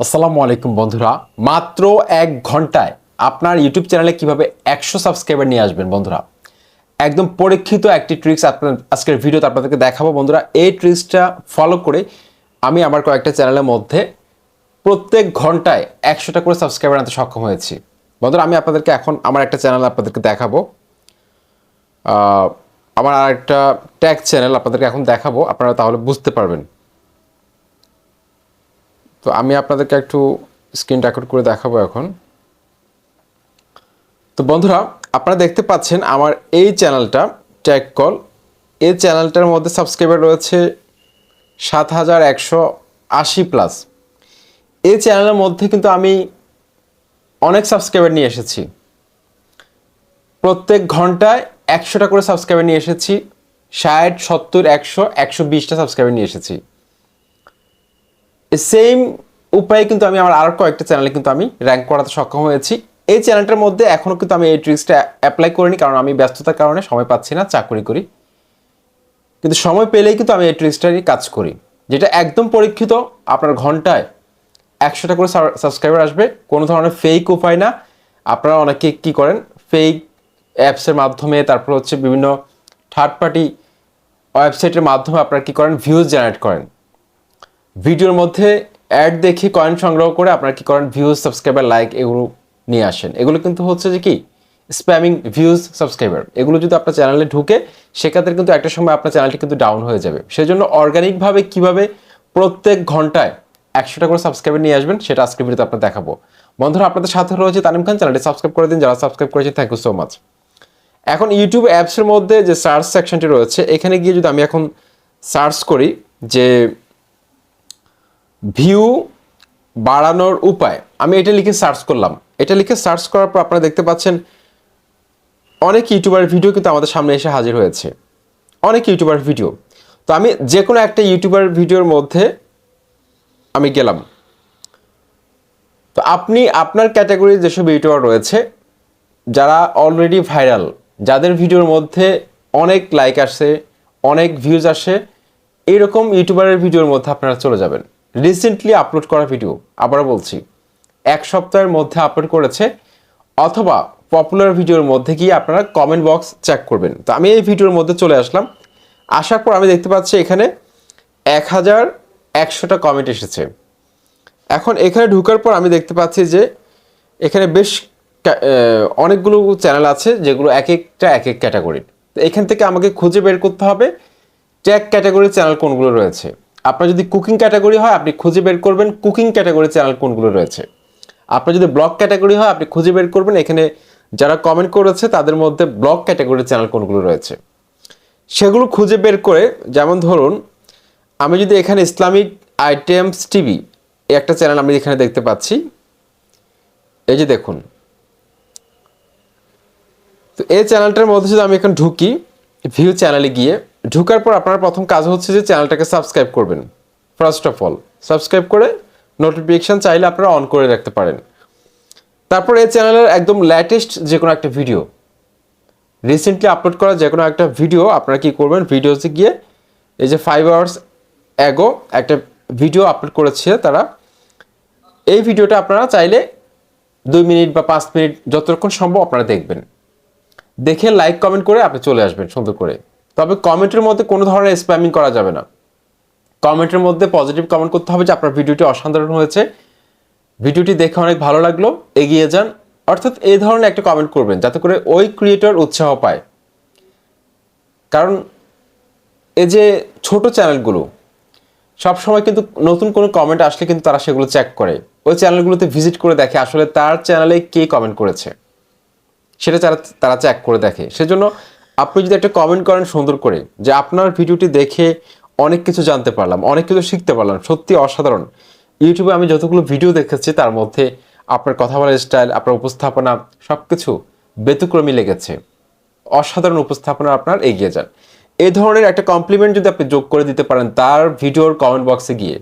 আসসালামু আলাইকুম বন্ধুরা, মাত্র 1 ঘন্টায় আপনার ইউটিউব চ্যানেলে কিভাবে 100 সাবস্ক্রাইবার নিয়ে আসবেন বন্ধুরা। একদম পরীক্ষিত একটি ট্রিক্স আজকের ভিডিওতে আপনাদেরকে দেখাবো বন্ধুরা। এই ট্রিক্সটা ফলো করে আমি আমার কয়েকটা চ্যানেলের মধ্যে প্রত্যেক ঘন্টায় 100টা করে সাবস্ক্রাইবার আনতে সক্ষম হয়েছি বন্ধুরা। আমি আপনাদেরকে এখন আমার একটা চ্যানেল আপনাদেরকে দেখাবো, আমার আরেকটা ট্যাগ চ্যানেল আপনাদেরকে এখন দেখাবো, আপনারা তাহলে বুঝতে পারবেন। তো আমি আপনাদেরকে একটু স্ক্রিন রেকর্ড করে দেখাবো এখন। তো বন্ধুরা, আপনারা দেখতে পাচ্ছেন আমার এই চ্যানেলটা ট্যাগ কল, এই চ্যানেলটার মধ্যে সাবস্ক্রাইবার রয়েছে 7180 প্লাস। এই চ্যানেলের মধ্যে কিন্তু আমি অনেক সাবস্ক্রাইবার নিয়ে এসেছি, প্রত্যেক ঘন্টায় 100টা করে সাবস্ক্রাইবার নিয়ে এসেছি, 60 70 100 120টা সাবস্ক্রাইবার নিয়ে এসেছি। সেম উপায়ে কিন্তু আমি আমার আরও কয়েকটা চ্যানেলে কিন্তু আমি র্যাঙ্ক করাতে সক্ষম হয়েছি। এই চ্যানেলটার মধ্যে এখনও কিন্তু আমি এই ট্রিক্সটা অ্যাপ্লাই করিনি, কারণ আমি ব্যস্ততার কারণে সময় পাচ্ছি না, চাকরি করি। কিন্তু সময় পেলেই কিন্তু আমি এই ট্রিক্সটারই কাজ করি, যেটা একদম পরীক্ষিত। আপনার ঘন্টায় 100টা করে সাবস্ক্রাইবার আসবে, কোনো ধরনের ফেক উপায় না। আপনারা অনেকে কি করেন, ফেক অ্যাপসের মাধ্যমে, তারপর হচ্ছে বিভিন্ন থার্ড পার্টি ওয়েবসাইটের মাধ্যমে আপনারা কি করেন, ভিউজ জেনারেট করেন। ভিডিওর মধ্যে অ্যাড দেখে কয়েন সংগ্রহ করে আপনারা কি করেন, ভিউজ সাবস্ক্রাইবার লাইক এগুলো নিয়ে আসেন। এগুলো কিন্তু হচ্ছে যে কি স্প্যামিং ভিউজ সাবস্ক্রাইবার। এগুলো যদি আপনার চ্যানেলে ঢুকে, সেক্ষেত্রে কিন্তু একটা সময় আপনার চ্যানেলটি কিন্তু ডাউন হয়ে যাবে। সেজন্য অর্গানিকভাবে কিভাবে প্রত্যেক ঘন্টায় 100টা করে সাবস্ক্রাইবার নিয়ে আসবেন, সেটা আজকের ভিডিওতে আপনার দেখাবো বন্ধুরা। আপনাদের সাথে রয়েছে তানিম খান, চ্যানেলটি সাবস্ক্রাইব করে দিন। যারা সাবস্ক্রাইব করেছেন, থ্যাংক ইউ সো মাচ। এখন ইউটিউব অ্যাপসের মধ্যে যে সার্চ সেকশনটি রয়েছে, এখানে গিয়ে যদি আমি এখন সার্চ করি যে ভিউ বাড়ানোর উপায়, আমি এটা লিখে সার্চ করলাম। এটা লিখে সার্চ করার পর আপনারা দেখতে পাচ্ছেন অনেক ইউটিউবারের ভিডিও কিন্তু আমাদের সামনে এসে হাজির হয়েছে, অনেক ইউটিউবার ভিডিও। তো আমি যে কোনো একটা ইউটিউবার ভিডিওর মধ্যে আমি গেলাম। তো আপনি আপনার ক্যাটাগরির যেসব ইউটিউবার রয়েছে, যারা অলরেডি ভাইরাল, যাদের ভিডিওর মধ্যে অনেক লাইক আসে, অনেক ভিউজ আসে, এইরকম ইউটিউবারের ভিডিওর মধ্যে আপনারা চলে যাবেন। রিসেন্টলি আপলোড করা ভিডিও, আবারও বলছি, 1 সপ্তাহের মধ্যে আপলোড করেছে, অথবা পপুলার ভিডিওর মধ্যে গিয়ে আপনারা কমেন্ট বক্স চেক করবেন। তো আমি এই ভিডিওর মধ্যে চলে আসলাম। আসার পর আমি দেখতে পাচ্ছি এখানে 1100টা কমেন্ট এসেছে। এখন এখানে ঢোকার পর আমি দেখতে পাচ্ছি যে এখানে বেশ অনেকগুলো চ্যানেল আছে, যেগুলো এক একটা এক এক ক্যাটাগরির। তো এখান থেকে আমাকে খুঁজে বের করতে হবে ট্যাগ ক্যাটাগরির চ্যানেল কোনগুলো রয়েছে। আপনার যদি কুকিং ক্যাটাগরি হয়, আপনি খুঁজে বের করবেন কুকিং ক্যাটাগরির চ্যানেল কোনগুলো রয়েছে। আপনার যদি ব্লগ ক্যাটাগরি হয়, আপনি খুঁজে বের করবেন এখানে যারা কমেন্ট করেছে তাদের মধ্যে ব্লগ ক্যাটাগরির চ্যানেল কোনগুলো রয়েছে। সেগুলো খুঁজে বের করে, যেমন ধরুন আমি যদি এখানে ইসলামিক আইটেমস টিভি একটা চ্যানেল আমি এখানে দেখতে পাচ্ছি, এই যে দেখুন। তো এই চ্যানেলটার মধ্যে যদি আমি এখন ঢুকি, ভিউ চ্যানেলে গিয়ে ঢুকার পর আপনার প্রথম কাজ হচ্ছে যে চ্যানেলটাকে সাবস্ক্রাইব করবেন। ফার্স্ট অফ অল সাবস্ক্রাইব করে নোটিফিকেশান চাইলে আপনারা অন করে রাখতে পারেন। তারপর এই চ্যানেলের একদম লেটেস্ট যে কোনো একটা ভিডিও, রিসেন্টলি আপলোড করা যে কোনো একটা ভিডিও আপনারা কি করবেন, ভিডিওতে গিয়ে এই যে 5 আওয়ার্স অ্যাগো একটা ভিডিও আপলোড করেছে তারা, এই ভিডিওটা আপনারা চাইলে 2 মিনিট বা 5 মিনিট যতক্ষণ সম্ভব আপনারা দেখবেন। দেখে লাইক কমেন্ট করে আপনি চলে আসবেন সুন্দর করে। তবে কমেন্টের মধ্যে কোনো ধরনের স্প্যামিং করা যাবে না। কমেন্টের মধ্যে পজিটিভ কমেন্ট করতে হবে যে আপনার ভিডিওটি অসাধারণ হয়েছে, ভিডিওটি দেখে অনেক ভালো লাগলো, এগিয়ে যান। অর্থাৎ এই ধরনের একটা কমেন্ট করবেন যাতে করে ওই ক্রিয়েটর উৎসাহ পায়। কারণ এই যে ছোট চ্যানেলগুলো সবসময় কিন্তু নতুন কোনো কমেন্ট আসলে কিন্তু তারা সেগুলো চেক করে, ওই চ্যানেলগুলোতে ভিজিট করে দেখে আসলে তার চ্যানেলে কে কমেন্ট করেছে, সেটা তারা চেক করে দেখে। সেজন্য আপনি যদি একটা কমেন্ট করেন সুন্দর করে যে আপনার ভিডিওটি দেখে অনেক কিছু জানতে পারলাম, অনেক কিছু শিখতে পারলাম, সত্যি অসাধারণ। ইউটিউবে আমি যতগুলো ভিডিও দেখেছি তার মধ্যে আপনার কথা বলার স্টাইল, আপনার উপস্থাপনা সব কিছু ব্যতিক্রমী লেগেছে, অসাধারণ উপস্থাপনা, আপনার এগিয়ে যান। এই ধরনের একটা কমপ্লিমেন্ট যদি আপনি যোগ করে দিতে পারেন তার ভিডিওর কমেন্ট বক্সে গিয়ে,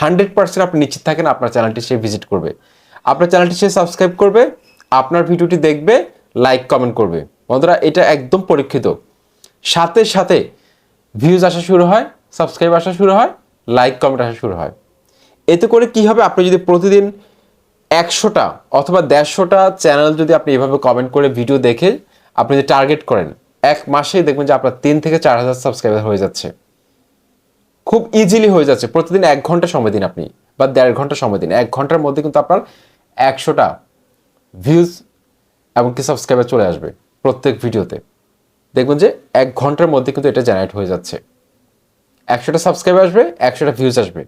100% আপনি নিশ্চিত থাকেন আপনার চ্যানেলটি সে ভিজিট করবে, আপনার চ্যানেলটি সে সাবস্ক্রাইব করবে, আপনার ভিডিওটি দেখবে, লাইক কমেন্ট করবে। বন্ধুরা, এটা একদম পরীক্ষিত। সাথে সাথে ভিউজ আসা শুরু হয়, সাবস্ক্রাইব আসা শুরু হয়, লাইক কমেন্ট আসা শুরু হয়। এতে করে কি হবে, আপনি যদি প্রতিদিন 100টা অথবা 150টা চ্যানেল যদি আপনি এভাবে কমেন্ট করে ভিডিও দেখে আপনি যদি টার্গেট করেন, 1 মাসেই দেখবেন যে আপনার 3 থেকে 4 হাজার সাবস্ক্রাইবার হয়ে যাচ্ছে, খুব ইজিলি হয়ে যাচ্ছে। প্রতিদিন 1 ঘন্টা সময় দিন আপনি, বা 1.5 ঘন্টা সময় দিন, 1 ঘন্টার মধ্যে কিন্তু আপনার 100টা ভিউজ এমনকি সাবস্ক্রাইবার চলে আসবে প্রত্যেক ভিডিওতে। দেখবেন যে 1 ঘন্টার মধ্যে কিন্তু এটা জেনারেট হয়ে যাচ্ছে, 100টা সাবস্ক্রাইবার আসবে, 100টা ভিউজ আসবে,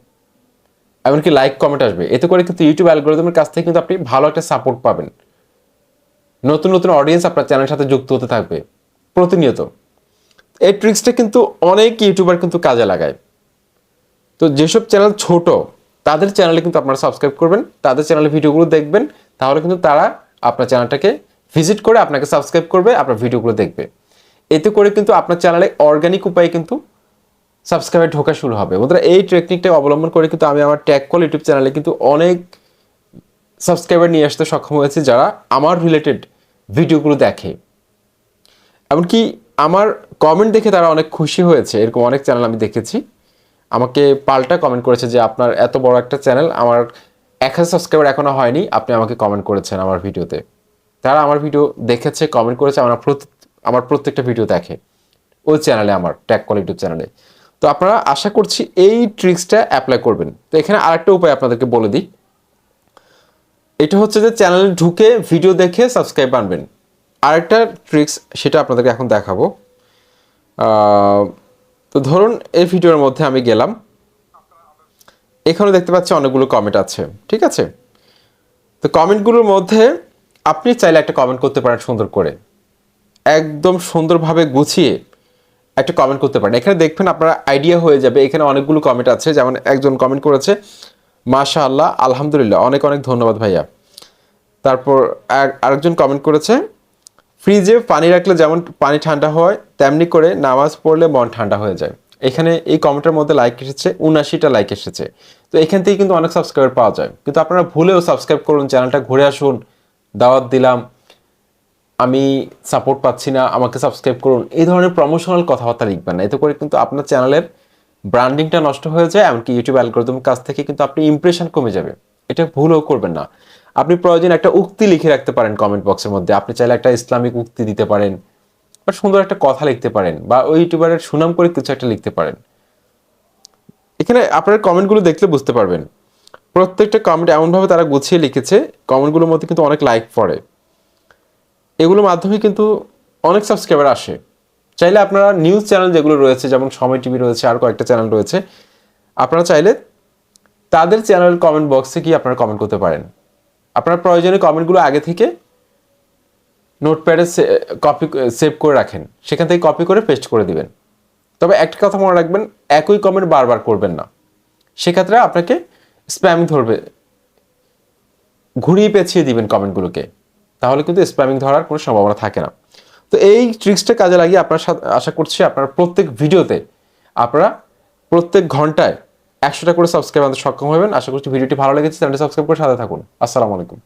এমনকি লাইক কমেন্ট আসবে। এতে করে কিন্তু ইউটিউব অ্যালগোরিদমের কাছ থেকে কিন্তু আপনি ভালো একটা সাপোর্ট পাবেন, নতুন নতুন অডিয়েন্স আপনার চ্যানেলের সাথে যুক্ত হতে থাকবে প্রতিনিয়ত। এই ট্রিক্সটা কিন্তু অনেক ইউটিউবার কিন্তু কাজে লাগায়। তো যেসব চ্যানেল ছোট তাদের চ্যানেলে কিন্তু আপনারা সাবস্ক্রাইব করবেন, তাদের চ্যানেলে ভিডিওগুলো দেখবেন, তাহলে কিন্তু তারা আপনার চ্যানেলটাকে ভিজিট করে আপনাকে সাবস্ক্রাইব করবে, আপনার ভিডিওগুলো দেখবে। এতে করে কিন্তু আপনার চ্যানেলে অর্গানিক উপায়ে কিন্তু সাবস্ক্রাইবার ঢোকা শুরু হবে। বন্ধুরা, এই টেকনিকটা অবলম্বন করে কিন্তু আমি আমার ট্যাগ কল ইউটিউব চ্যানেলে কিন্তু অনেক সাবস্ক্রাইবার নিয়ে আসতে সক্ষম হয়েছে, যারা আমার রিলেটেড ভিডিওগুলো দেখে। এমনকি আমার কমেন্ট দেখে তারা অনেক খুশি হয়েছে, এরকম অনেক চ্যানেল আমি দেখেছি আমাকে পাল্টা কমেন্ট করেছে যে আপনার এত বড় একটা চ্যানেল, আমার 1000 সাবস্ক্রাইবার এখনো হয়নি, আপনি আমাকে কমেন্ট করেছেন আমার ভিডিওতে। তারা আমার ভিডিও দেখেছে, কমেন্ট করেছে, আমার প্রত্যেকটা ভিডিও দেখে ওই চ্যানেলে, আমার ট্যাগ কল ইউটিউব চ্যানেলে। তো আপনারা আশা করছি এই ট্রিক্সটা অ্যাপ্লাই করবেন। তো এখানে আরেকটা উপায় আপনাদেরকে বলে দিই, এটা হচ্ছে যে চ্যানেলে ঢুকে ভিডিও দেখে সাবস্ক্রাইব আনবেন। আরেকটা ট্রিক্স, সেটা আপনাদেরকে এখন দেখাবো। তো ধরুন এই ভিডিওর মধ্যে আমি গেলাম, এখানে দেখতে পাচ্ছি অনেকগুলো কমেন্ট আছে, ঠিক আছে। তো কমেন্টগুলোর মধ্যে আপনি চাইলে একটা কমেন্ট করতে পারেন সুন্দর করে, একদম সুন্দরভাবে গুছিয়ে একটা কমেন্ট করতে পারেন। এখানে দেখবেন আপনার আইডিয়া হয়ে যাবে, এখানে অনেকগুলো কমেন্ট আছে। যেমন একজন কমেন্ট করেছে, মাশাআল্লাহ, আলহামদুলিল্লাহ, অনেক অনেক ধন্যবাদ ভাইয়া। তারপর আরেকজন কমেন্ট করেছে, ফ্রিজে পানি রাখলে যেমন পানি ঠান্ডা হয়, তেমনি করে নামাজ পড়লে মন ঠান্ডা হয়ে যায়। এখানে এই কমেন্টের মধ্যে লাইক এসেছে 79টা লাইক এসেছে। তো এখান থেকে কিন্তু অনেক সাবস্ক্রাইবার পাওয়া যায়। কিন্তু আপনারা ভুলেও সাবস্ক্রাইব করুন, চ্যানেলটা ঘুরে আসুন, দাওয়াত দিলাম, আমি সাপোর্ট পাচ্ছি না, আমাকে সাবস্ক্রাইব করুন, এই ধরনের প্রমোশনাল কথাবার্তা লিখবেন না। এতে করে কিন্তু আপনার চ্যানেলের ব্র্যান্ডিংটা নষ্ট হয়ে যায়, এমনকি ইউটিউব অ্যালগরিদমের কাছ থেকে কিন্তু আপনি ইমপ্রেশন কমে যাবে। এটা ভুলও করবেন না। আপনি প্রয়োজন একটা উক্তি লিখে রাখতে পারেন কমেন্ট বক্সের মধ্যে, আপনি চাইলে একটা ইসলামিক উক্তি দিতে পারেন, বা সুন্দর একটা কথা লিখতে পারেন, বা ওই ইউটিউবারের সুনাম করে কিছু একটা লিখতে পারেন। এখানে আপনার কমেন্টগুলো দেখলে বুঝতে পারবেন, প্রত্যেকটা কমেন্ট এমনভাবে তারা গুছিয়ে লিখেছে, কমেন্টগুলোর মধ্যে কিন্তু অনেক লাইক পড়ে, এগুলোর মাধ্যমে কিন্তু অনেক সাবস্ক্রাইবার আসে। চাইলে আপনারা নিউজ চ্যানেল যেগুলো রয়েছে, যেমন সময় টিভি রয়েছে, আর কয়েকটা চ্যানেল রয়েছে, আপনারা চাইলে তাদের চ্যানেল কমেন্ট বক্সে গিয়ে আপনারা কমেন্ট করতে পারেন। আপনার প্রয়োজনীয় কমেন্টগুলো আগে থেকে নোটপ্যাডে কপি সেভ করে রাখেন, সেখান থেকে কপি করে পেস্ট করে দিবেন। তবে একটা কথা মনে রাখবেন, একই কমেন্ট বারবার করবেন না, সেক্ষেত্রে আপনাকে স্প্যামিং ধরবে, ঘুরিয়ে পেঁচিয়ে দিবেন কমেন্টগুলোকে, তাহলে কিন্তু স্প্যামিং ধরার কোনো সম্ভাবনা থাকে না। তো এই ট্রিক্সটা কাজে লাগিয়ে আপনার সাথে আশা করছি আপনারা প্রত্যেক ভিডিওতে, আপনারা প্রত্যেক ঘন্টায় 100টা করে সাবস্ক্রাইব আনতে সক্ষম হবেন। আশা করছি ভিডিওটি ভালো লেগেছে, চ্যানেলটি সাবস্ক্রাইব করে সাথে থাকুন। আসসালামু আলাইকুম।